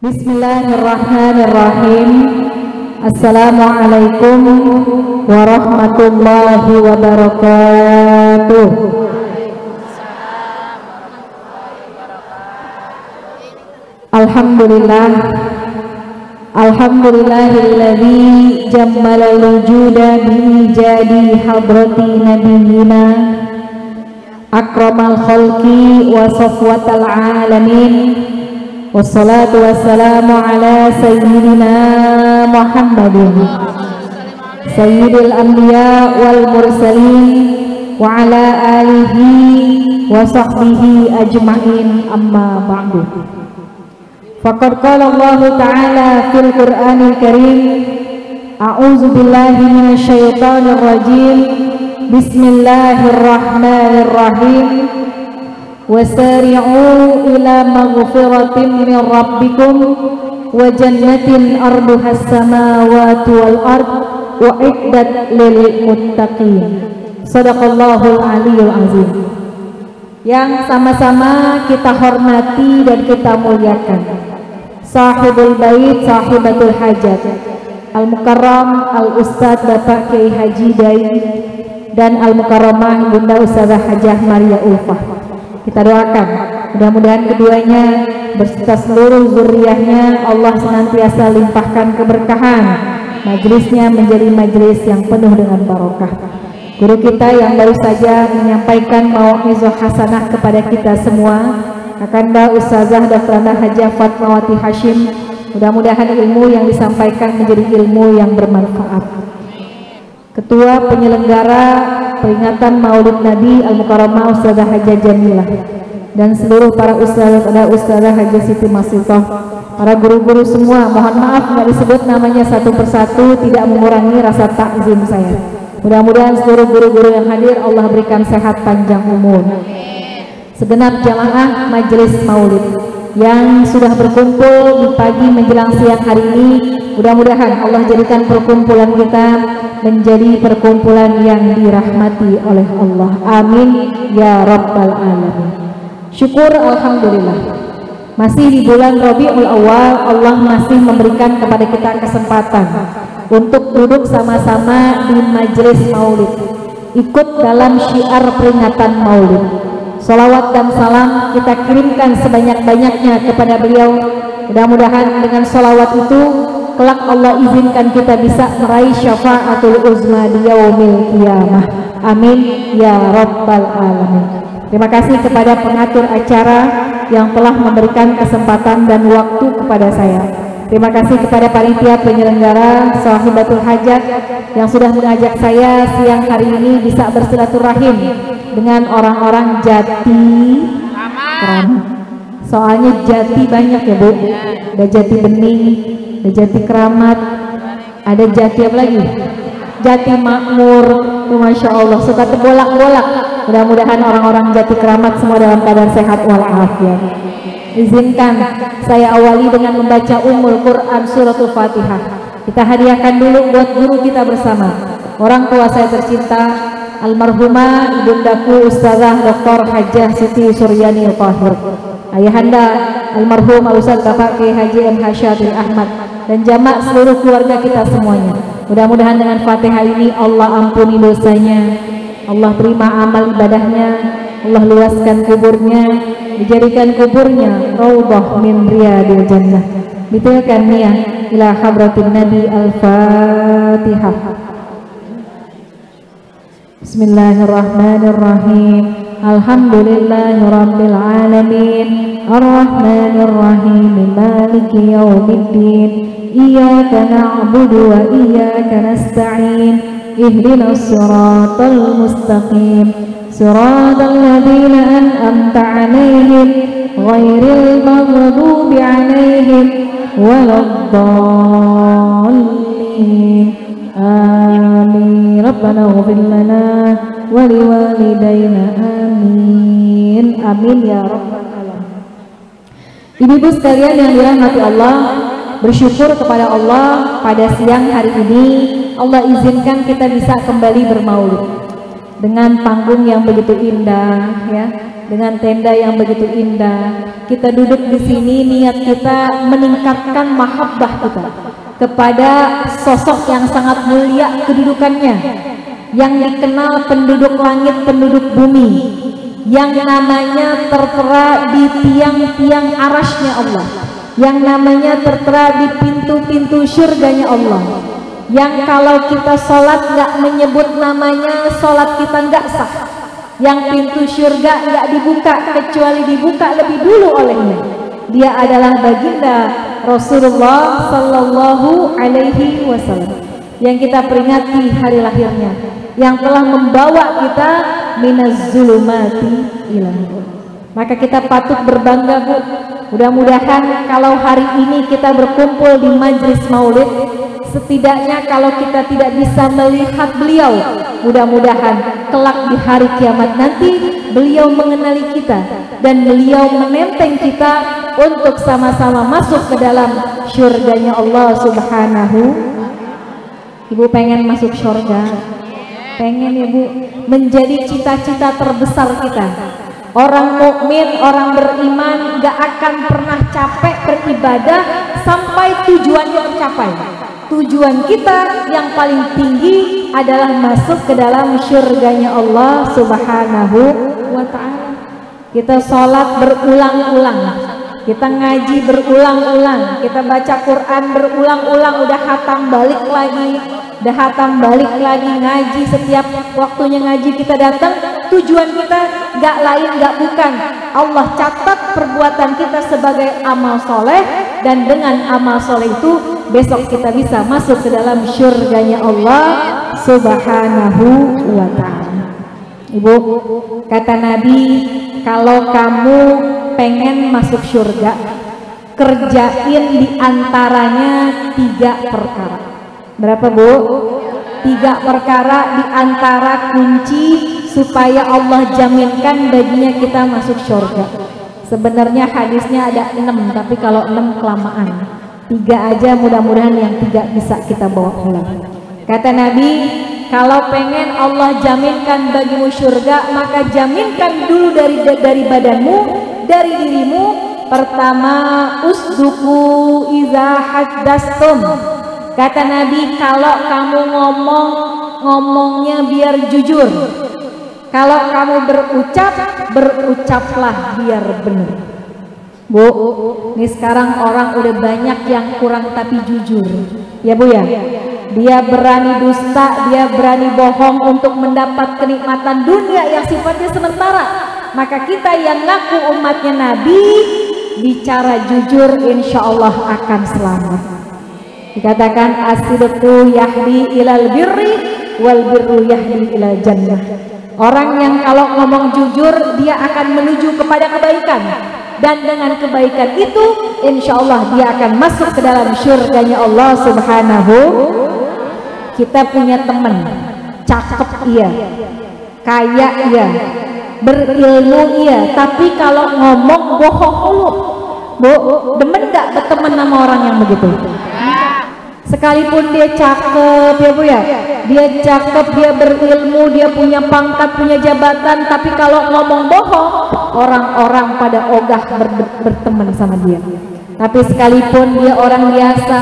Bismillahirrahmanirrahim. Assalamualaikum warahmatullahi wabarakatuh. Alhamdulillah, alhamdulillahilladzi jammalal wujuda bi jadi hadrati nabiyyina akramal khalqi wa safwatal alamin. Wassalatu wassalamu ala sayyidina Muhammadin sayyidil anbiya wal mursalin wa ala alihi wa sahbihi ajma'in, amma ba'du. Faqad qala Allah ta'ala fil Qur'anil Karim, a'udzu billahi minasy syaithanir rajim. Bismillahirrahmanirrahim. Wasari'u ila maghfiratin min rabbikum wa jannatin arduhas samawati wal ard wa iddat lil muttaqin. Shadaqallahul aliyyul azim. Yang sama-sama kita hormati dan kita muliakan sahibul bait, sahibatul hajat, al-mukarram al-ustadz Bapak Kiai Haji Dai dan al-mukarramah Bunda Ustazah Hajah Maria Ulfah. Kita doakan mudah-mudahan keduanya beserta seluruh zuriyahnya Allah senantiasa limpahkan keberkahan, majelisnya menjadi majelis yang penuh dengan barokah. Guru kita yang baru saja menyampaikan mau'izah hasanah kepada kita semua, Kakanda Ustazah Dr. Hajah Fatmawati Hashim, mudah-mudahan ilmu yang disampaikan menjadi ilmu yang bermanfaat. Ketua penyelenggara peringatan Maulid Nabi Al-Mukarramah Ustazah Hajah Jamilah dan seluruh para ustazah, ada Ustazah Hajah Siti Masitoh, para guru-guru semua, mohon maaf nggak disebut namanya satu persatu, tidak mengurangi rasa takzim saya. Mudah-mudahan seluruh guru-guru yang hadir Allah berikan sehat panjang umur. Segenap jamaah majelis Maulid yang sudah berkumpul di pagi menjelang siang hari ini, mudah-mudahan Allah jadikan perkumpulan kita menjadi perkumpulan yang dirahmati oleh Allah. Amin ya rabbal alamin. Syukur alhamdulillah, masih di bulan Rabiul Awal Allah masih memberikan kepada kita kesempatan untuk duduk sama-sama di majelis Maulid, ikut dalam syiar peringatan Maulid. Salawat dan salam kita kirimkan sebanyak-banyaknya kepada beliau. Mudah-mudahan dengan salawat itu kelak Allah izinkan kita bisa meraih syafaatul uzma di yaumil qiyamah. Amin ya rabbal alamin. Terima kasih kepada pengatur acara yang telah memberikan kesempatan dan waktu kepada saya. Terima kasih kepada panitia penyelenggara sahibatul hajat yang sudah mengajak saya siang hari ini bisa bersilaturahim dengan orang-orang Jati Keramat. Soalnya Jati banyak ya Bu, ada Jati Bening, ada Jati Keramat, ada Jati apa lagi? Jati Makmur. Masya Allah, suka terbolak-bolak. Mudah-mudahan orang-orang Jati Keramat semua dalam keadaan sehat walafiat. Izinkan saya awali dengan membaca Ummul Quran suratul Fatihah. Kita hadiahkan dulu buat guru kita bersama, orang tua saya tercinta almarhumah ibundaku Ustazah Dr. Hajah Siti Suryani Al-Tahir, ayahanda almarhum Ustaz Bapak Kiai Haji M. Hasyatil Ahmad, dan jamak seluruh keluarga kita semuanya. Mudah-mudahan dengan Fatihah ini Allah ampuni dosanya, Allah terima amal ibadahnya, Allah luaskan kuburnya, dijadikan kuburnya raudhah min riyadil jannah. Bitilkan niyah ila hadratin Nabi. Al-Fatihah. Bismillahirrahmanirrahim. Alhamdulillahi rabbil alamin, arrahmanirrahim, maliki yaumiddin, iyyaka na'budu wa iyyaka nasta'in, ihdinas siratal mustaqim, siratal ladzina an'amta 'alaihim ghairil maghdubi 'alaihim waladdallin. Amin. Rabbana ighfir lana wa liwalidayna. Amin. Amin ya rabbal alamin. Ibu-ibu sekalian yang dirahmati Allah, bersyukur kepada Allah pada siang hari ini Allah izinkan kita bisa kembali bermaulid dengan panggung yang begitu indah ya. dengan tenda yang begitu indah. Kita duduk di sini, niat kita meningkatkan mahabbah kita kepada sosok yang sangat mulia kedudukannya, yang dikenal penduduk langit, penduduk bumi, yang namanya tertera di tiang-tiang arasy-Nya Allah, yang namanya tertera di pintu-pintu surganya Allah, yang kalau kita sholat nggak menyebut namanya, sholat kita nggak sah, yang pintu surga nggak dibuka kecuali dibuka lebih dulu olehnya. Dia adalah baginda Rasulullah Sallallahu Alaihi Wasallam yang kita peringati hari lahirnya, yang telah membawa kita minaz zulumati ila nur. Maka kita patut berbangga, Bu. Mudah-mudahan kalau hari ini kita berkumpul di majlis maulid, setidaknya kalau kita tidak bisa melihat beliau, mudah-mudahan kelak di hari kiamat nanti beliau mengenali kita dan beliau menenteng kita untuk sama-sama masuk ke dalam syurganya Allah Subhanahu. Ibu pengen masuk syurga? Pengen, Ibu. Menjadi cita-cita terbesar kita. Orang mukmin, orang beriman gak akan pernah capek beribadah sampai tujuannya tercapai. Tujuan kita yang paling tinggi adalah masuk ke dalam syurganya Allah Subhanahu wa ta'ala. Kita sholat berulang-ulang, kita ngaji berulang-ulang, kita baca Quran berulang-ulang, udah khatam balik lagi, udah khatam balik lagi, ngaji setiap waktunya ngaji kita datang. Tujuan kita gak lain gak bukan Allah catat perbuatan kita sebagai amal soleh, dan dengan amal soleh itu besok kita bisa masuk ke dalam syurganya Allah Subhanahu wa ta'ala. Ibu, kata Nabi, kalau kamu pengen masuk syurga, kerjain diantaranya 3 perkara. Berapa, Bu? 3 perkara diantara kunci supaya Allah jaminkan baginya kita masuk syurga. Sebenarnya hadisnya ada 6, tapi kalau 6 kelamaan. 3 aja, mudah-mudahan yang 3 bisa kita bawa pulang. Kata Nabi, kalau pengen Allah jaminkan bagimu syurga, maka jaminkan dulu dari badanmu, dari dirimu. Pertama, usduku iza haddastum. Kata Nabi, kalau kamu ngomongnya biar jujur. Kalau kamu berucaplah biar benar. Bu, ini sekarang orang udah banyak yang kurang tapi jujur. Ya, Bu ya. Dia berani dusta, dia berani bohong untuk mendapat kenikmatan dunia yang sifatnya sementara. Maka kita yang ngaku umatnya Nabi, bicara jujur, insya Allah akan selamat. Dikatakan as-sidqu yahdi ilal birri wal birru yahdi ilal jannah. Orang yang kalau ngomong jujur, dia akan menuju kepada kebaikan, dan dengan kebaikan itu insya Allah dia akan masuk ke dalam syurganya Allah Subhanahu. Kita punya teman cakep, iya, kaya, iya, berilmu, iya, tapi kalau ngomong bohong mulu. Bu, demen gak berteman sama orang yang begitu? Sekalipun dia cakep, ya Bu ya, dia cakep, dia berilmu, dia punya pangkat, punya jabatan, tapi kalau ngomong bohong, orang-orang pada ogah berteman sama dia. Tapi sekalipun dia orang biasa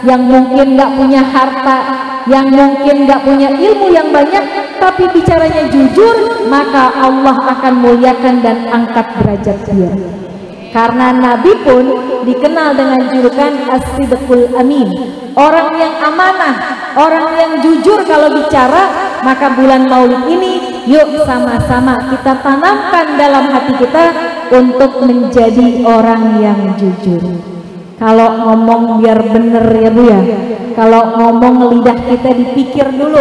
yang mungkin gak punya harta, yang mungkin gak punya ilmu yang banyak, tapi bicaranya jujur, maka Allah akan muliakan dan angkat derajat dia. Karena Nabi pun dikenal dengan julukan as-sidqul amin, orang yang amanah, orang yang jujur kalau bicara. Maka bulan Maulid ini, yuk sama-sama kita tanamkan dalam hati kita untuk menjadi orang yang jujur. Kalau ngomong biar bener, ya Bu ya. Kalau ngomong lidah kita dipikir dulu,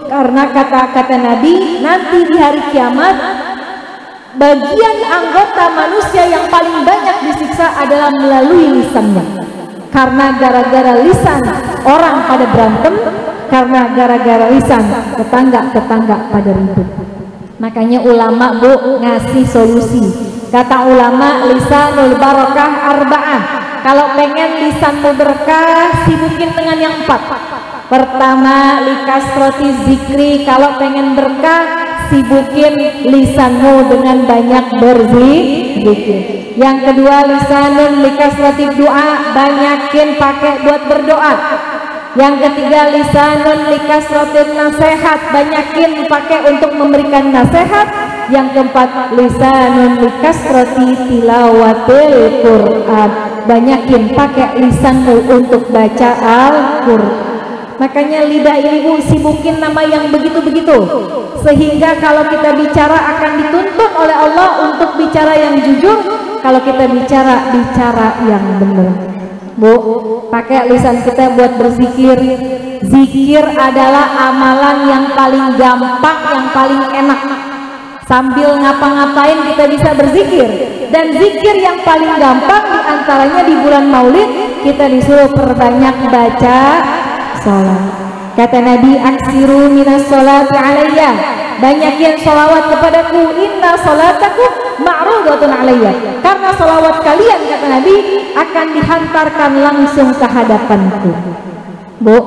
karena kata-kata Nabi, nanti di hari kiamat bagian anggota manusia yang paling banyak disiksa adalah melalui lisannya. Karena gara-gara lisan orang pada berantem, karena gara-gara lisan tetangga-tetangga pada ribut. Makanya ulama, Bu, ngasih solusi. Kata ulama, lisanul barakah arba'ah. Kalau pengen lisanmu berkah, sibukin dengan yang 4. Pertama, likasroti zikri. Kalau pengen berkah, sibukin lisanmu dengan banyak berzikir. Yang kedua, lisanun likasratil doa, banyakin pakai buat berdoa. Yang ketiga, lisanun likasratil nasihat, banyakin pakai untuk memberikan nasihat. Yang keempat, lisanun likasrati tilawatil Quran, banyakin pakai lisanmu untuk baca Al-Quran. Makanya lidah ini Bu, sibukin nama yang begitu-begitu, sehingga kalau kita bicara akan dituntun oleh Allah untuk bicara yang jujur. Kalau kita bicara yang benar. Bu, pakai lisan kita buat berzikir. Zikir adalah amalan yang paling gampang, yang paling enak. Sambil ngapa-ngapain kita bisa berzikir. Dan zikir yang paling gampang diantaranya di bulan Maulid, kita disuruh perbanyak baca salat. Kata Nabi, aksiru minas salati alayya, banyakin salawat kepadaku, inna salataku ma'rudatun alayya, karena salawat kalian, kata Nabi, akan dihantarkan langsung ke hadapanku. Bu,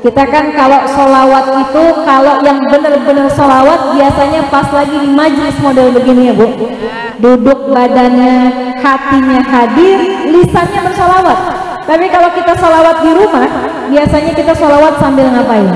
kita kan kalau salawat itu, kalau yang benar-benar salawat biasanya pas lagi di majlis model begini ya Bu, duduk badannya, hatinya hadir, lisannya bersalawat. Tapi kalau kita salawat di rumah, biasanya kita salawat sambil ngapain?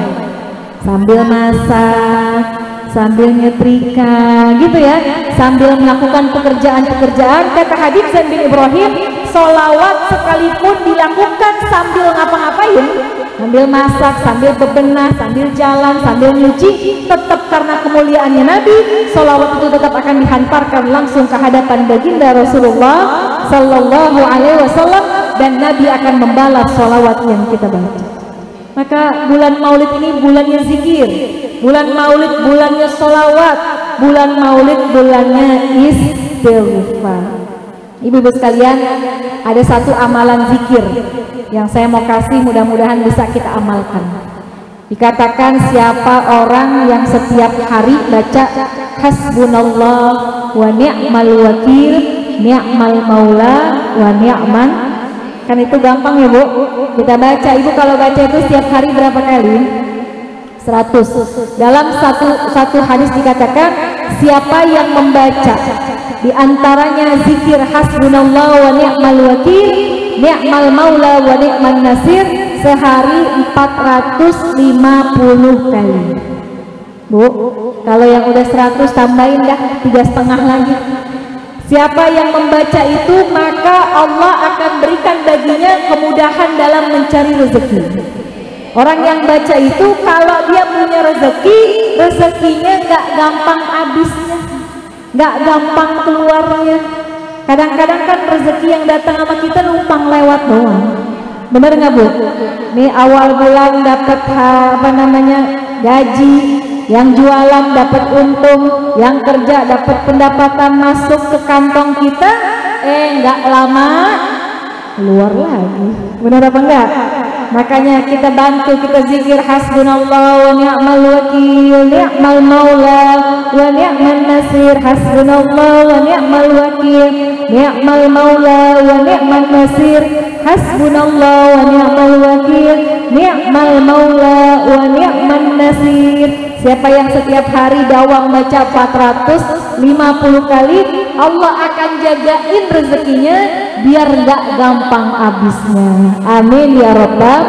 Sambil masak, sambil nyetrika, gitu ya, sambil melakukan pekerjaan-pekerjaan. Kata Habib Zain bin Ibrahim, salawat sekalipun dilakukan sambil ngapa-ngapain, sambil masak, sambil bebenah, sambil jalan, sambil nyuci, tetap karena kemuliaannya Nabi, salawat itu tetap akan dihantarkan langsung ke hadapan baginda Rasulullah Sallallahu Alaihi Wasallam, dan Nabi akan membalas salawat yang kita baca. Maka bulan Maulid ini bulannya zikir, bulan Maulid bulannya salawat, bulan Maulid bulannya istighfar. Ibu-ibu sekalian, ada satu amalan zikir yang saya mau kasih, mudah-mudahan bisa kita amalkan. Dikatakan siapa orang yang setiap hari baca hasbunallah wa ni'mal wakil, ni'mal maula wa ni'man, kan itu gampang ya Bu, kita baca. Ibu kalau baca itu setiap hari berapa kali? 100. Dalam satu hadis dikatakan, siapa yang membaca di antaranya zikir hasbunallah wa ni'mal wakil, ni'mal maula wa ni'man nasir, sehari 450 kali. Bu, kalau yang udah 100 tambahin dah 3,5 lagi. Siapa yang membaca itu, maka Allah akan berikan baginya kemudahan dalam mencari rezeki. Orang yang baca itu, kalau dia punya rezeki, rezekinya gak gampang habisnya, gak gampang keluarnya. Kadang-kadang kan rezeki yang datang sama kita numpang lewat doang. Bener nggak Bu? Nih awal bulan dapat gaji, yang jualan dapat untung, yang kerja dapat pendapatan masuk ke kantong kita, nggak lama keluar lagi. Benar apa enggak? Makanya kita bantu, kita zikir hasbunallah wa ni'mal wakil, ni'mal maula wa ni'man nasir, hasbunallah wa ni'mal wakil, ni'mal maula wa ni'man nasir, hasbunallah wa ni'mal wakil, ni'mal maula wa ni'man nasir. Siapa yang setiap hari dawang baca 450 kali, Allah akan jagain rezekinya biar gak gampang habisnya. Amin ya Rabbal.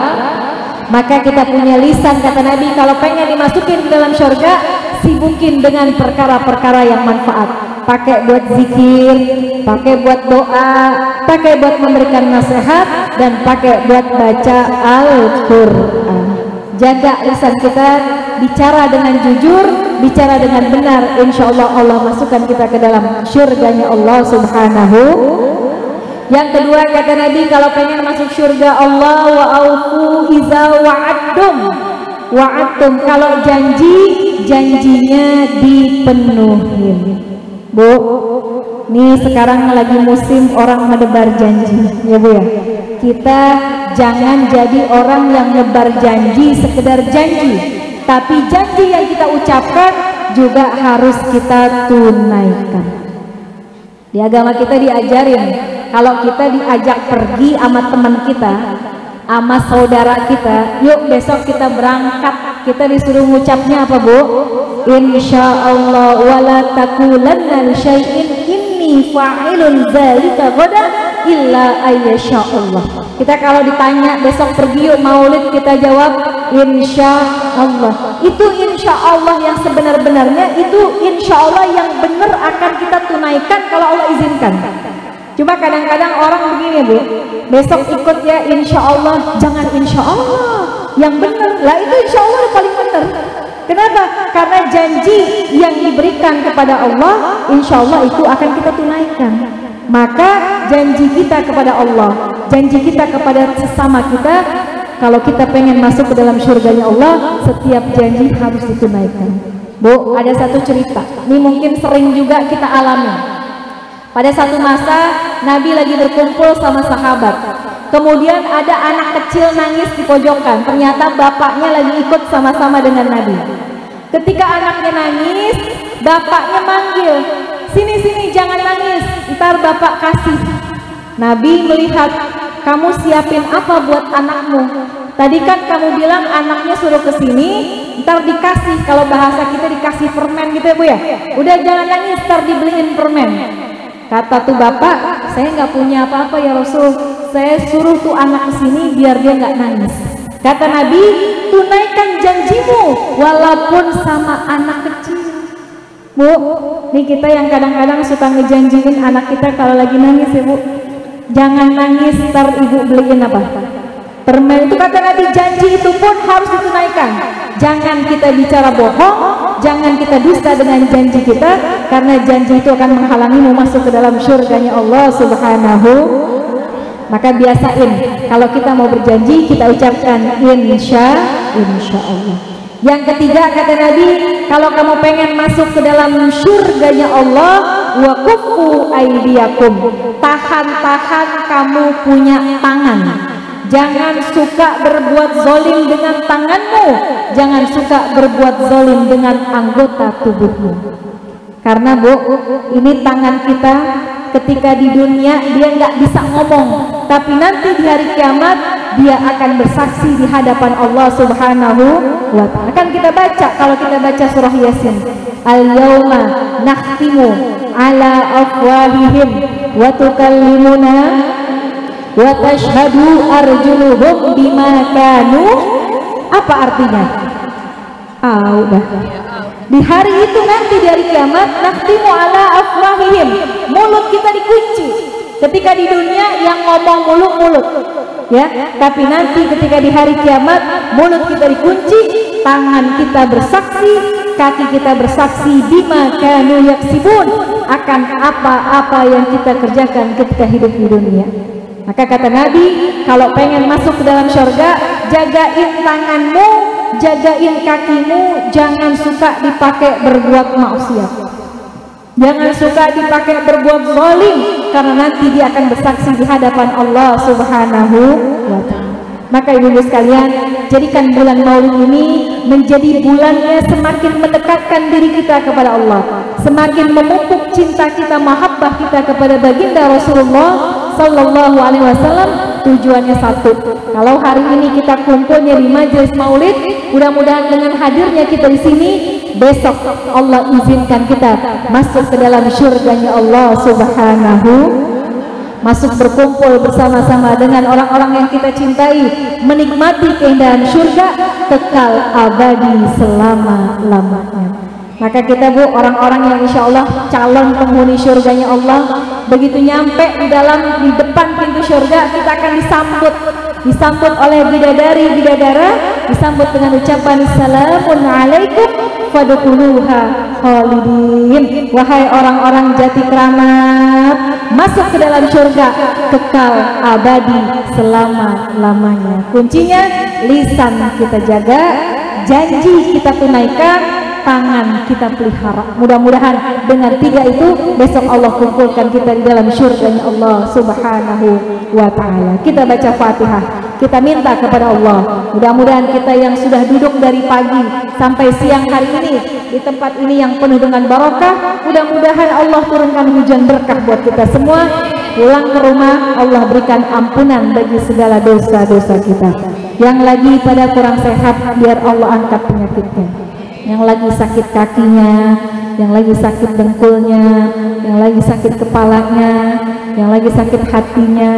Maka kita punya lisan, kata Nabi, kalau pengen dimasukin ke dalam surga, sibukin dengan perkara-perkara yang manfaat. Pakai buat zikir, pakai buat doa, pakai buat memberikan nasihat, dan pakai buat baca Al-Quran. Jaga lisan kita, bicara dengan jujur, bicara dengan benar, insya Allah Allah masukkan kita ke dalam syurganya Allah Subhanahu. Yang kedua, kata Nabi, kalau pengen masuk syurga Allah, wa aufu iza wa'adtum, kalau janji, janjinya dipenuhi. Bu, nih sekarang lagi musim orang menebar janji, ya Bu ya. Kita jangan jadi orang yang nebar janji sekedar janji, tapi janji yang kita ucapkan juga harus kita tunaikan. Di agama kita diajarin, kalau kita diajak pergi sama teman kita, sama saudara kita, yuk besok kita berangkat kita disuruh ngucapnya apa, Bu? Insyaallah wala taqulanna li syai'in inni fa'ilun dzalika ghadan illa ayyashaallah. Kita kalau ditanya besok pergi yuk maulid, kita jawab insyaallah. Itu insyaallah yang sebenar-benarnya, itu insyaallah yang benar akan kita tunaikan kalau Allah izinkan. Cuma kadang-kadang orang begini, Bu, besok ikut ya insyaallah, jangan insyaallah yang benar lah, itu insyaallah yang paling benar. Kenapa? Karena janji yang diberikan kepada Allah insyaallah itu akan kita tunaikan. Maka janji kita kepada Allah, janji kita kepada sesama kita, kalau kita pengen masuk ke dalam surganya Allah, setiap janji harus ditunaikan. Bu, ada satu cerita, ini mungkin sering juga kita alami. Pada satu masa Nabi lagi berkumpul sama sahabat, kemudian ada anak kecil nangis di pojokan. Ternyata bapaknya lagi ikut sama-sama dengan Nabi. Ketika anaknya nangis, bapaknya manggil, sini jangan nangis, ntar bapak kasih. Nabi melihat, kamu siapin apa buat anakmu? Tadi kan kamu bilang anaknya suruh ke sini, ntar dikasih. Kalau bahasa kita dikasih permen gitu ya, Bu ya. Udah jangan nangis, ntar dibeliin permen. Kata tuh bapak, saya nggak punya apa-apa ya Rasul, saya suruh tuh anak kesini biar dia nggak nangis. Kata Nabi, tunaikan janjimu walaupun sama anak kecil. Bu, nih kita yang kadang-kadang suka ngejanjiin anak kita kalau lagi nangis ya Bu, jangan nangis, ntar ibu beliin apa? Permen. Itu kata Nabi, janji itu pun harus ditunaikan. Jangan kita bicara bohong, jangan kita dusta dengan janji kita, karena janji itu akan menghalangimu masuk ke dalam surganya Allah Subhanahu. Maka biasain kalau kita mau berjanji, kita ucapkan insyaallah. Yang ketiga kata Nabi, kalau kamu pengen masuk ke dalam surganya Allah, wa kuffu aydiyakum, tahan kamu punya tangan. Jangan suka berbuat zalim dengan tanganmu, jangan suka berbuat zalim dengan anggota tubuhmu. Karena Bu, ini tangan kita ketika di dunia dia nggak bisa ngomong, tapi nanti di hari kiamat dia akan bersaksi di hadapan Allah Subhanahu wa ta'ala. Kan kita baca, kalau kita baca surah Yasin, al-yauma nakhtimu ala afwahihim wa tukallimuna wa tashhadu arjuluhum bima kanu. Apa artinya? Udah. Di hari itu nanti, di hari kiamat, nakhtimu ala afwahihim, mulut kita dikunci. Ketika di dunia yang ngomong mulut ya, tapi nanti ketika di hari kiamat mulut kita dikunci, tangan kita bersaksi, kaki kita bersaksi bima kanu yaksibun, akan apa-apa yang kita kerjakan ketika hidup di dunia. Maka kata Nabi, kalau pengen masuk ke dalam surga, jagain tanganmu, jagain kakimu, jangan suka dipakai berbuat maksiat, jangan suka dipakai berbuat zalim, karena nanti dia akan bersaksi di hadapan Allah Subhanahu wa ta'ala. Maka ibu-ibu sekalian, jadikan bulan Maulid ini menjadi bulannya semakin mendekatkan diri kita kepada Allah, semakin memupuk cinta kita, mahabbah kita kepada baginda Rasulullah Sallallahu Alaihi Wasallam. Tujuannya satu, kalau hari ini kita kumpulnya di majelis Maulid, mudah-mudahan dengan hadirnya kita di sini, besok Allah izinkan kita masuk ke dalam surganya Allah Subhanahu, masuk berkumpul bersama-sama dengan orang-orang yang kita cintai, menikmati keindahan surga kekal abadi selama-lamanya. Maka kita Bu, orang-orang yang insya Allah calon penghuni surganya Allah, begitu nyampe di depan pintu surga, kita akan disambut oleh bidadari-bidadara, disambut dengan ucapan Assalamun alaikum fadkhuluha khalidin. Wahai orang-orang jati keramat, masuk ke dalam surga kekal abadi selama-lamanya. Kuncinya lisan kita jaga, janji kita tunaikan, tangan kita pelihara. Mudah-mudahan dengan tiga itu besok Allah kumpulkan kita di dalam surganya Allah Subhanahu wa ta'ala. Kita baca Fatihah, kita minta kepada Allah, mudah-mudahan kita yang sudah duduk dari pagi sampai siang hari ini di tempat ini yang penuh dengan barokah, mudah-mudahan Allah turunkan hujan berkah buat kita semua. Pulang ke rumah, Allah berikan ampunan bagi segala dosa-dosa kita. Yang lagi pada kurang sehat, biar Allah angkat penyakitnya. Yang lagi sakit kakinya, yang lagi sakit dengkulnya, yang lagi sakit kepalanya, yang lagi sakit hatinya,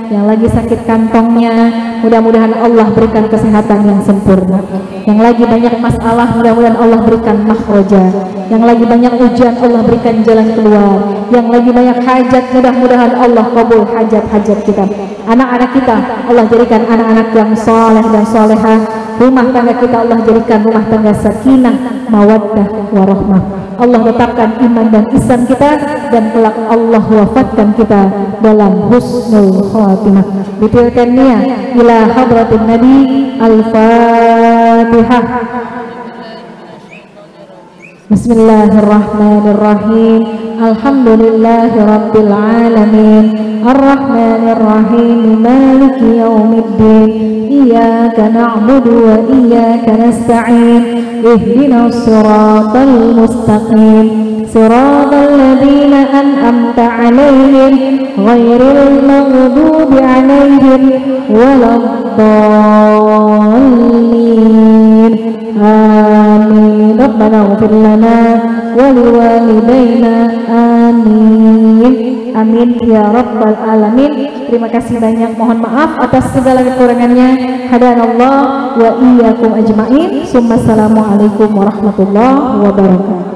yang lagi sakit kantongnya, mudah-mudahan Allah berikan kesehatan yang sempurna. Yang lagi banyak masalah, mudah-mudahan Allah berikan makhraja. Yang lagi banyak ujian, Allah berikan jalan keluar. Yang lagi banyak hajat, mudah-mudahan Allah kabul hajat-hajat kita. Anak-anak kita Allah jadikan anak-anak yang soleh dan solehah. Rumah tangga kita Allah jadikan rumah tangga sakinah, mawaddah, warahmah. Allah letakkan iman dan ihsan kita, dan kelak Allah wafatkan kita dalam husnul khatimah. Dipilihkan niat ila hadratin Nabi. Al-Fatihah. Bismillahirrahmanirrahim. Alhamdulillahi rabbil alamin. Ar-Rahmanir-Rahim. Maliki yaumiddin. Iyyaka na'budu wa iyyaka nasta'in. Ihdinas siratal mustaqim. Siratal ladzina an'amta 'alaihim ghairil maghdubi 'alaihim waladdallin. Amin. Rabbana ighfir lana wa liwalidayna. Amin. Amin ya rabbal alamin. Terima kasih banyak, mohon maaf atas segala kekurangannya. Hadanallah wa iyyakum ajmain. Assalamualaikum warahmatullahi wabarakatuh.